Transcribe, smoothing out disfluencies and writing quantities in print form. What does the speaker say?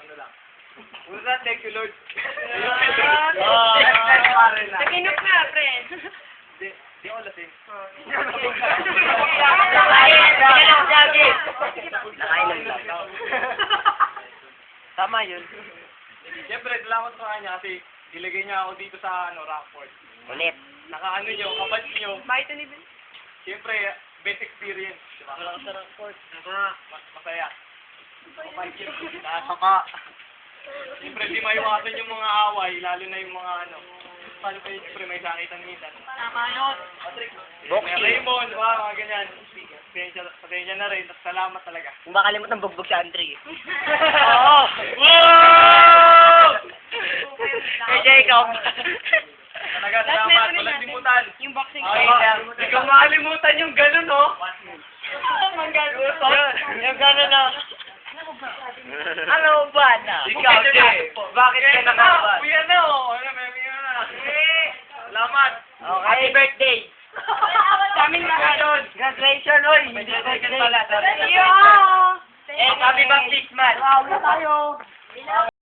Ano lang? Una, thank you, Lord. Naginop na, pre. Di ako lasing. Nakainom lang. Tama yun. Siyempre, salamat sa kanya kasi ilagay niya ako dito sa Rockford. Ulit. Nakaano nyo, kapat nyo. Bakit ni Ben? Siyempre, best experience. Diba? Wala ka sa Rockford. Masaya. Saka, siyempre, di maiwasan yung mga away, lalo na yung mga paano kayo, siyempre, may sakitan minsan. Tama yun. Boxing. May Raymond, mga ganyan. Pasensya na rin, salamat talaga. Kung makalimutan bugbog si Andre. Oo! Wow! Kay Jacob. Talaga, salamat. Walang limutan. Yung boxing Ay, hindi ko makalimutan yung gano'n, no? Yung gano'n na. Ano ba na? Ikaw, Jay. Bakit ka nakaban? Uyan na, oh. Ano, may na. Salamat. Happy birthday! Daming lahat. Congratulations, oy! May birthday pala. Yeah! Eh, happy baptismal! Wow, tayo.